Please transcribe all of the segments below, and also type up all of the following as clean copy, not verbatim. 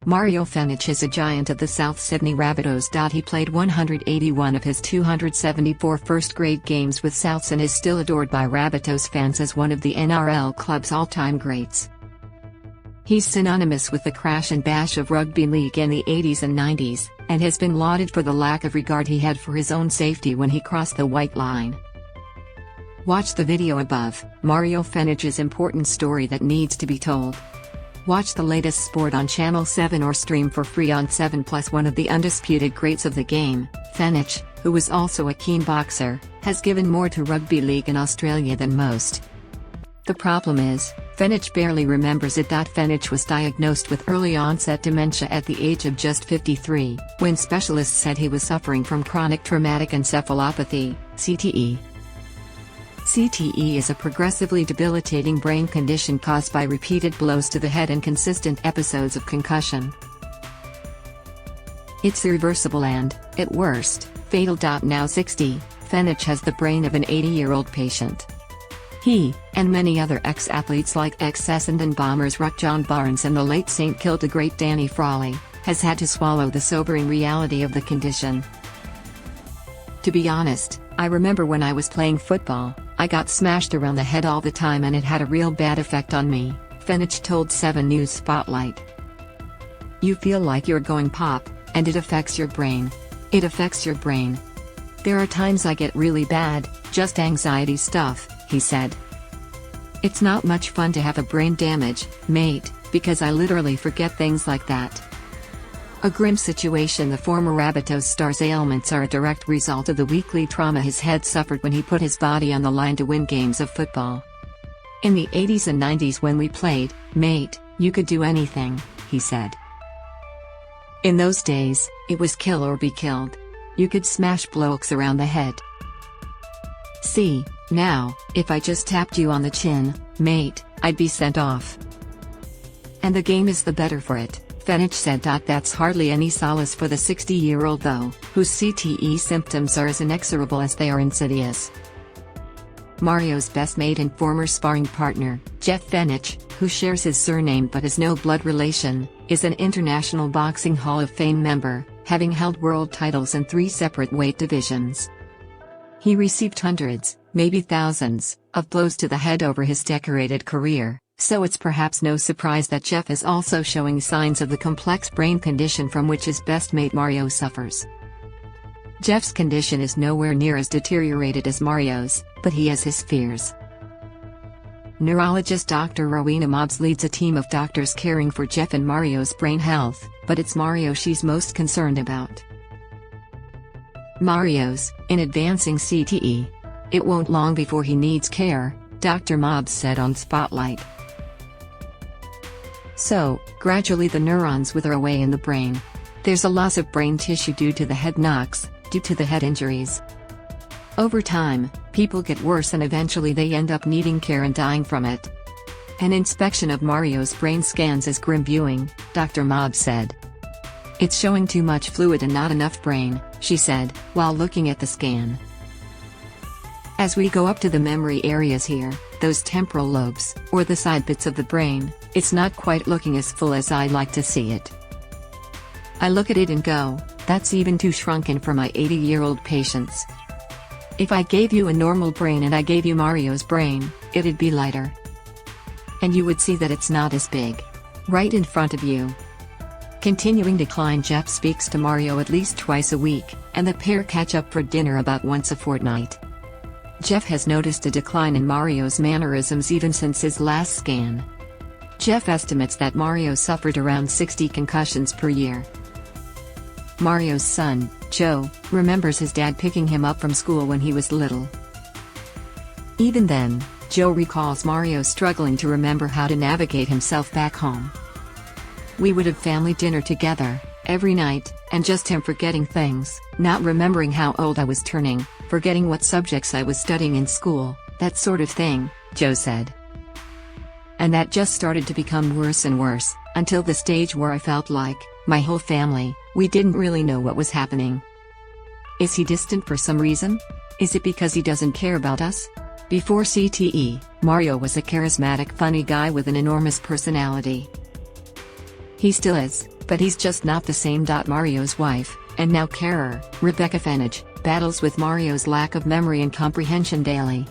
Mario Fenech is a giant of the South Sydney Rabbitohs. He played 181 of his 274 first-grade games with Souths and is still adored by Rabbitohs fans as one of the NRL club's all-time greats. He's synonymous with the crash and bash of rugby league in the 80s and 90s, and has been lauded for the lack of regard he had for his own safety when he crossed the white line. Watch the video above, Mario Fenech's important story that needs to be told. Watch the latest sport on Channel 7 or stream for free on 7+. One of the undisputed greats of the game, Fenech, who was also a keen boxer, has given more to rugby league in Australia than most. The problem is, Fenech barely remembers it. Fenech was diagnosed with early onset dementia at the age of just 53, when specialists said he was suffering from chronic traumatic encephalopathy, CTE. CTE is a progressively debilitating brain condition caused by repeated blows to the head and consistent episodes of concussion. It's irreversible and, at worst, fatal. Now 60, Fenech has the brain of an 80-year-old patient. He, and many other ex-athletes like ex-Essendon Bombers John Barnes and the late St Kilda great Danny Frawley, has had to swallow the sobering reality of the condition. To be honest, I remember when I was playing football, I got smashed around the head all the time and it had a real bad effect on me, Fenech told 7 News Spotlight. You feel like you're going pop, and it affects your brain. It affects your brain. There are times I get really bad, just anxiety stuff, he said. It's not much fun to have a brain damage, mate, because I literally forget things like that. A grim situation. The former Rabbitohs star's ailments are a direct result of the weekly trauma his head suffered when he put his body on the line to win games of football. In the 80s and 90s when we played, mate, you could do anything, he said. In those days, it was kill or be killed. You could smash blokes around the head. See, now, if I just tapped you on the chin, mate, I'd be sent off. And the game is the better for it, Fenech said. That's hardly any solace for the 60-year-old though, whose CTE symptoms are as inexorable as they are insidious. Mario's best mate and former sparring partner, Jeff Fenech, who shares his surname but is no blood relation, is an International Boxing Hall of Fame member, having held world titles in 3 separate weight divisions. He received hundreds, maybe thousands, of blows to the head over his decorated career, so it's perhaps no surprise that Jeff is also showing signs of the complex brain condition from which his best mate Mario suffers. Jeff's condition is nowhere near as deteriorated as Mario's, but he has his fears. Neurologist Dr. Rowena Mobbs leads a team of doctors caring for Jeff and Mario's brain health, but it's Mario she's most concerned about. Mario's, in advancing CTE. It won't long before he needs care, Dr. Mobbs said on Spotlight. So, gradually the neurons wither away in the brain. There's a loss of brain tissue due to the head knocks, due to the head injuries. Over time, people get worse and eventually they end up needing care and dying from it. An inspection of Mario's brain scans is grim viewing, Dr. Mobbs said. It's showing too much fluid and not enough brain, she said, while looking at the scan. As we go up to the memory areas here, those temporal lobes, or the side bits of the brain, it's not quite looking as full as I'd like to see it. I look at it and go, that's even too shrunken for my 80-year-old patients. If I gave you a normal brain and I gave you Mario's brain, it'd be lighter. And you would see that it's not as big. Right in front of you. Continuing decline. Jeff speaks to Mario at least twice a week, and the pair catch up for dinner about once a fortnight. Jeff has noticed a decline in Mario's mannerisms even since his last scan. Jeff estimates that Mario suffered around 60 concussions per year. Mario's son, Joe, remembers his dad picking him up from school when he was little. Even then, Joe recalls Mario struggling to remember how to navigate himself back home. We would have family dinner together, every night, and just him forgetting things, not remembering how old I was turning, forgetting what subjects I was studying in school, that sort of thing, Joe said. And that just started to become worse and worse, until the stage where I felt like, my whole family, we didn't really know what was happening. Is he distant for some reason? Is it because he doesn't care about us? Before CTE, Mario was a charismatic, funny guy with an enormous personality. He still is, But he's just not the same. Mario's wife, and now carer, Rebecca Fenech, battles with Mario's lack of memory and comprehension daily.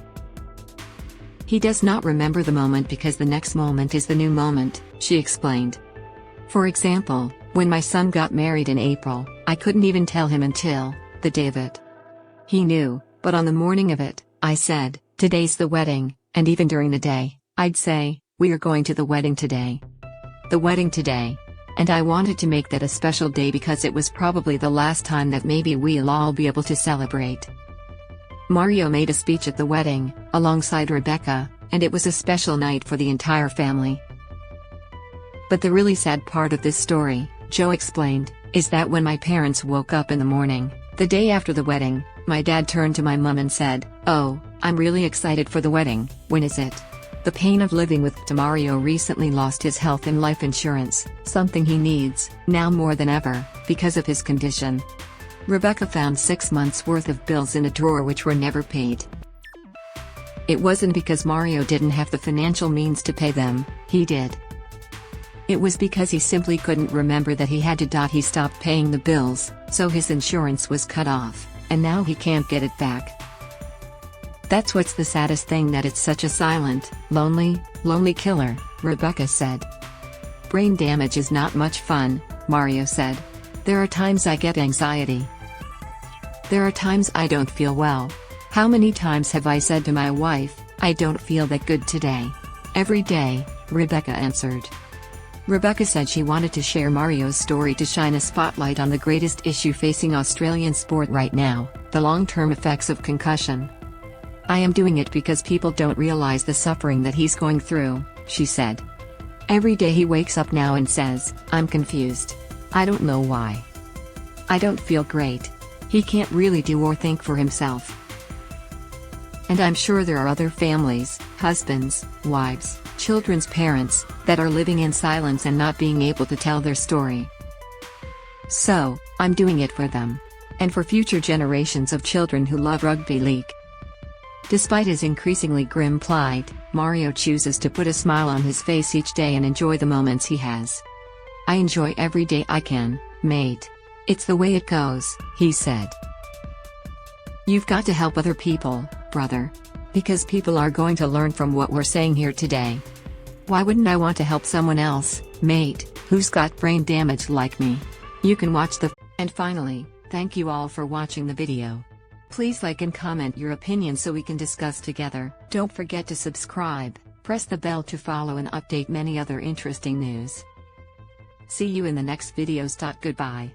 He does not remember the moment because the next moment is the new moment, she explained. For example, when my son got married in April, I couldn't even tell him until the day of it. He knew, but on the morning of it, I said, "Today's the wedding," and even during the day, I'd say, "We are going to the wedding today. The wedding today." And I wanted to make that a special day because it was probably the last time that maybe we'll all be able to celebrate. Mario made a speech at the wedding, alongside Rebecca, and it was a special night for the entire family. But the really sad part of this story, Joe explained, is that when my parents woke up in the morning, the day after the wedding, my dad turned to my mum and said, "Oh, I'm really excited for the wedding, when is it?" The pain of living with Mario recently lost his health and life insurance, something he needs, now more than ever, because of his condition. Rebecca found 6 months' worth of bills in a drawer which were never paid. It wasn't because Mario didn't have the financial means to pay them, he did. It was because he simply couldn't remember that he had to. He stopped paying the bills, so his insurance was cut off, and now he can't get it back. That's what's the saddest thing, that it's such a silent, lonely killer, Rebecca said. Brain damage is not much fun, Mario said. There are times I get anxiety. There are times I don't feel well. How many times have I said to my wife, "I don't feel that good today"? Every day, Rebecca answered. Rebecca said she wanted to share Mario's story to shine a spotlight on the greatest issue facing Australian sport right now, the long-term effects of concussion. "I am doing it because people don't realize the suffering that he's going through," she said. "Every day he wakes up now and says, 'I'm confused. I don't know why. I don't feel great.' He can't really do or think for himself." And I'm sure there are other families, husbands, wives, children's parents, that are living in silence and not being able to tell their story. So, I'm doing it for them. And for future generations of children who love rugby league. Despite his increasingly grim plight, Mario chooses to put a smile on his face each day and enjoy the moments he has. "I enjoy every day I can, mate. It's the way it goes," he said. You've got to help other people, brother. Because people are going to learn from what we're saying here today. Why wouldn't I want to help someone else, mate, who's got brain damage like me? You can watch the. And finally, thank you all for watching the video. Please like and comment your opinion so we can discuss together. Don't forget to subscribe, press the bell to follow and update many other interesting news. See you in the next videos. Goodbye.